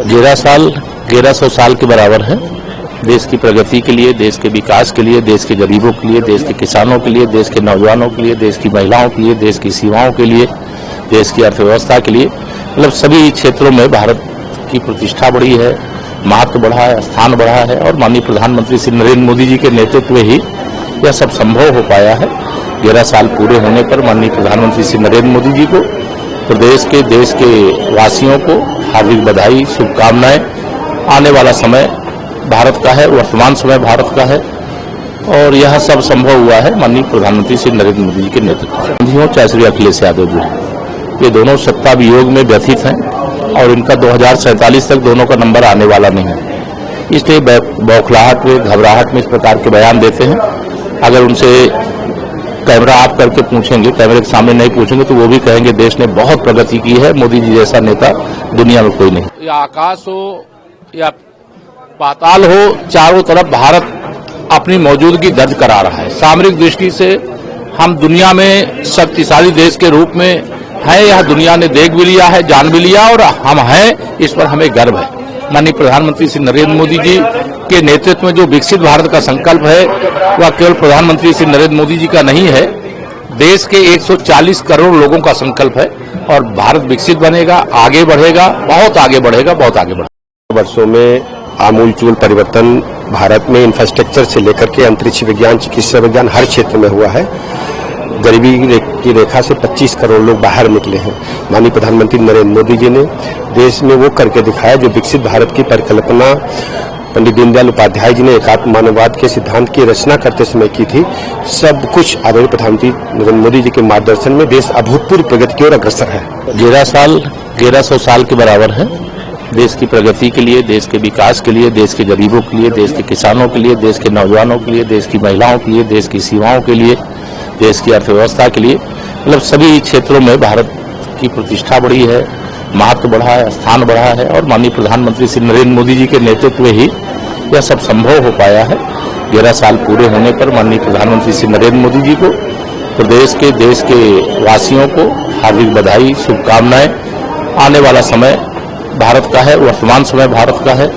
11 साल 1100 साल के बराबर है। देश की प्रगति के लिए, देश के विकास के लिए, देश के गरीबों के लिए, देश के किसानों के लिए, देश के नौजवानों के लिए, देश की महिलाओं के लिए, देश की सीमाओं के लिए, देश की अर्थव्यवस्था के लिए, मतलब सभी क्षेत्रों में भारत की प्रतिष्ठा बढ़ी है, महत्व बढ़ा है, स्थान बढ़ा है और माननीय प्रधानमंत्री श्री नरेंद्र मोदी जी के नेतृत्व में ही यह सब संभव हो पाया है। 11 साल पूरे होने पर माननीय प्रधानमंत्री श्री नरेंद्र मोदी जी को, प्रदेश के, देश के वासियों को हार्दिक बधाई, शुभकामनाएं। आने वाला समय भारत का है, वर्तमान समय भारत का है और यह सब संभव हुआ है माननीय प्रधानमंत्री श्री नरेंद्र मोदी जी के नेतृत्व में। चाहे श्री अखिलेश यादव जी, ये दोनों सत्ता वियोग में व्यथित हैं और इनका 2047 तक दोनों का नंबर आने वाला नहीं है। इसलिए बौखलाहट में, घबराहट में इस प्रकार के बयान देते हैं। अगर उनसे कैमरा ऑफ करके पूछेंगे, कैमरे के सामने नहीं पूछेंगे तो वो भी कहेंगे देश ने बहुत प्रगति की है, मोदी जी जैसा नेता दुनिया में कोई नहीं। या आकाश हो या पाताल हो, चारों तरफ भारत अपनी मौजूदगी दर्ज करा रहा है। सामरिक दृष्टि से हम दुनिया में शक्तिशाली देश के रूप में हैं, यह दुनिया ने देख भी लिया है, जान भी लिया और हम हैं, इस पर हमें गर्व है। माननीय प्रधानमंत्री श्री नरेंद्र मोदी जी के नेतृत्व में जो विकसित भारत का संकल्प है वह केवल प्रधानमंत्री श्री नरेंद्र मोदी जी का नहीं है, देश के 140 करोड़ लोगों का संकल्प है और भारत विकसित बनेगा, आगे बढ़ेगा, बहुत आगे बढ़ेगा, बहुत आगे बढ़ेगा। वर्षों में आमूलचूल परिवर्तन भारत में इंफ्रास्ट्रक्चर से लेकर के अंतरिक्ष विज्ञान, चिकित्सा विज्ञान हर क्षेत्र में हुआ है। गरीबी की रेखा से 25 करोड़ लोग बाहर निकले हैं। माननीय प्रधानमंत्री नरेंद्र मोदी जी ने देश में वो करके दिखाया जो विकसित भारत की परिकल्पना पंडित दीनदयाल उपाध्याय जी ने एकात्म मानववाद के सिद्धांत की रचना करते समय की थी। सब कुछ आदरणीय प्रधानमंत्री नरेंद्र मोदी जी के मार्गदर्शन में देश अभूतपूर्व प्रगति की ओर अग्रसर है। 11 साल 1100 साल के बराबर है। देश की प्रगति के लिए, देश के विकास के लिए, देश के गरीबों के लिए, देश के किसानों के लिए, देश के नौजवानों के लिए, देश की महिलाओं के लिए, देश की सीमाओं के लिए, देश की अर्थव्यवस्था के लिए, मतलब सभी क्षेत्रों में भारत की प्रतिष्ठा बढ़ी है, महत्व बढ़ा है, स्थान बढ़ा है और माननीय प्रधानमंत्री श्री नरेंद्र मोदी जी के नेतृत्व में ही यह सब संभव हो पाया है। 11 साल पूरे होने पर माननीय प्रधानमंत्री श्री नरेंद्र मोदी जी को, प्रदेश के, देश के वासियों को हार्दिक बधाई, शुभकामनाएं। आने वाला समय भारत का है, वर्तमान समय भारत का है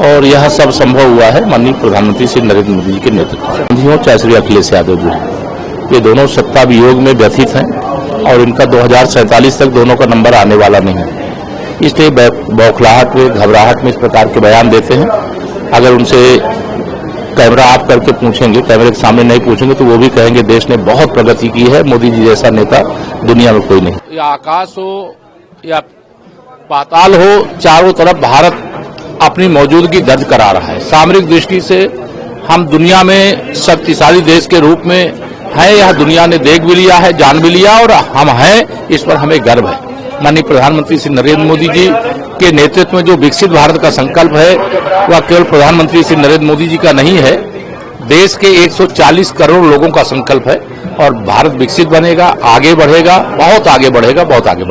और यह सब संभव हुआ है माननीय प्रधानमंत्री श्री नरेंद्र मोदी जी के नेतृत्व में। चाहे श्री अखिलेश यादव जी, ये दोनों सत्ता वियोग में व्यथित हैं और इनका 2047 तक दोनों का नंबर आने वाला नहीं है। इसलिए बौखलाहट में, घबराहट में इस प्रकार के बयान देते हैं। अगर उनसे कैमरा ऑफ करके पूछेंगे, कैमरे के सामने नहीं पूछेंगे तो वो भी कहेंगे देश ने बहुत प्रगति की है, मोदी जी जैसा नेता दुनिया में कोई नहीं। या आकाश हो या पाताल हो, चारों तरफ भारत अपनी मौजूदगी दर्ज करा रहा है। सामरिक दृष्टि से हम दुनिया में शक्तिशाली देश के रूप में हैं, यह दुनिया ने देख भी लिया है, जान भी लिया और हम हैं, इस पर हमें गर्व है। माननीय प्रधानमंत्री श्री नरेंद्र मोदी जी के नेतृत्व में जो विकसित भारत का संकल्प है वह केवल प्रधानमंत्री श्री नरेंद्र मोदी जी का नहीं है, देश के 140 करोड़ लोगों का संकल्प है और भारत विकसित बनेगा, आगे बढ़ेगा, बहुत आगे बढ़ेगा, बहुत आगे बढ़ेगा।